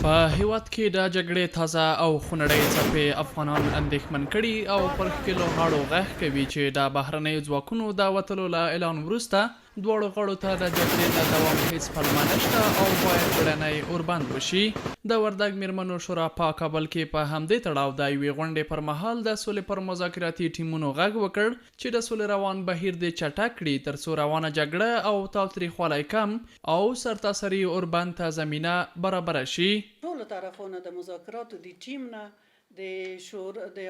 په هیواد کې د جګړې تازه او خونړۍ څپې افغانان اندېښمن کړي او پر ښکېلو غاړو غږ کوي چې د بهرنیو ځواکونو د وتلو له اعلان وروسته دواړو غړو ته د جګړې د دوام هیڅ پلمه نشته او باید بیړنی اوربند وشي. د وردګ میرمنو شورا په کابل کې په همدې تړاو د یوې غونډې پر مهال د سولې پر مذاکراتي ټیمونو غږ وکړ چې د سولې روان بهیر دې چټک کړي ترڅو روانه جګړه او تاوتریخوالی کم او سرتاسري اوربند ته زمینه برابره شي. ټولو طرفونو د مذاکراتو د ټیم نه د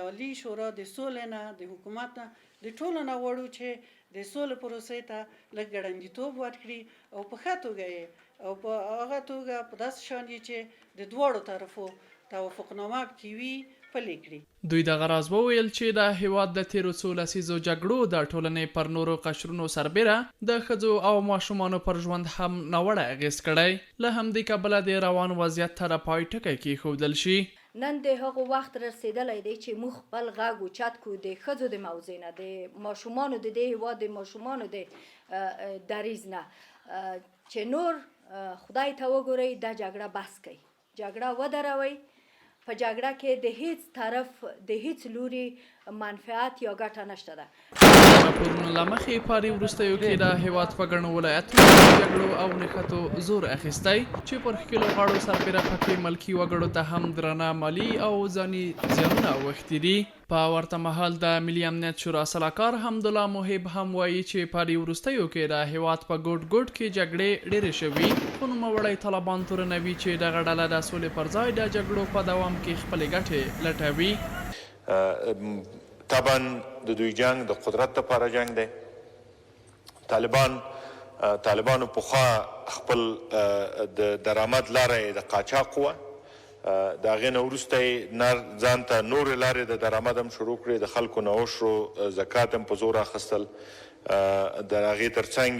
عالی شورا د سولې نه د حکومت نه د ټولو نه غواړو چې د سولې پروسې ته لږ ګړندیتوب ورکړي او په ښه توګه یې او په هغه توګه په داسې شان چې د دواړو طرفو توافقنامه پکې وي پلې کړي. دوی دغه راز وویل چې د هیواد د تیرو څو لسیزو جګړو د ټولنې پر نورو قشرونو سربیره د ښځو او ماشومانو پر ژوند هم ناوړه اغېز کړی. له همدې کبله د روان وضعیت ته د پای ټکی کېښودل شي. نن د هغو وخت رسیدلی دی چې موږ خپل غږ اوچت کړو د ښځو د موضوع نه د ماشومانو د دې هېواد د ماشومانو د دریځ نه چې نور خدای ته وګورئ دا جګړه بس کوي، جګړه ودروئ. په جګړه کې د هیڅ طرف د هیڅ لوري منفعت یا ګټه نشته ده. راپورونو له مخې په وروستیو کې د هیواد په ګڼو ولایتونو د جګړو او نښتو زور اخیستی چې پر ښکېلو غاړو سربیره پکې ملکي وګړو ته هم درانه مالي او ځاني زیانونه اوښتي دي. په ورته مهال د ملي امنیت شورا سلاکار حمدالله محب هم وایي چې په وروستیو کې د هیواد په ګوټ ګوټ کې جګړې ډېرې شوي، خو نوموړی طالبان تورنوي چې دغه ډله د سولې پر ځای د جګړو په دوام کې خپلې ګټې لټوي. طبعا د دوی جنگ د قدرت لپاره جنگ دی. طالبانو پخوا خپل د درآمد لاره د قاچاق وه، د هغې نه وروسته یې ځان ته نورې لارې د درآمد هم شروع کړې، د خلکو نه عشر زکات هم په زور اخیستل، د هغې تر څنګ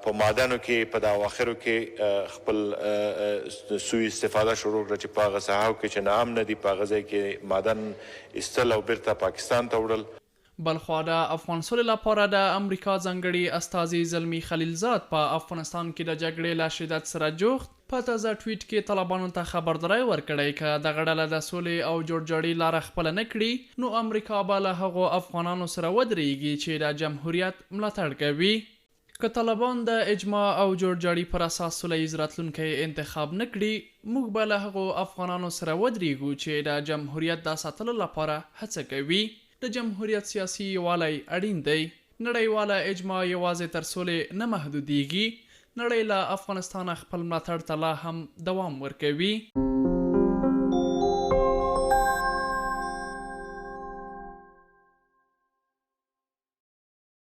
په معدنو کې په د اواخرو کې خپل سوی استفاده شروع کړه چې په هغه ساحو کې چې نام نه دي په هغه ځای کې معدن ایستل او بیرته پاکستان ته وړل. بلخوا د افغان سولې لپاره د امریکا ځانګړي استازي زلمي خلیلزاد په افغانستان کې د جګړې له شدت سره جوخت په تازه ټویټ کې طالبانو ته خبرداری ورکړی که دغه ډله د سولې او جوړجاړي لاره خپله نه کړي نو امریکا به له هغو افغانانو سره ودرېږي چې د جمهوریت ملاتړ کوي. که طالبان د اجماع او جوړجاړي پر اساس سوله ییز راتلونکی انتخاب نه کړي موږ به له هغو افغانانو سره ودرېږو چې د جمهوریت د ساتلو لپاره هڅه کوي. د جمهوریت سیاسي یووالی اړین دی. نړیواله اجماع یوازې تر سولې نه محدودیږي. نړۍ له افغانستان خپل ملاتړ ته لا هم دوام ورکوي.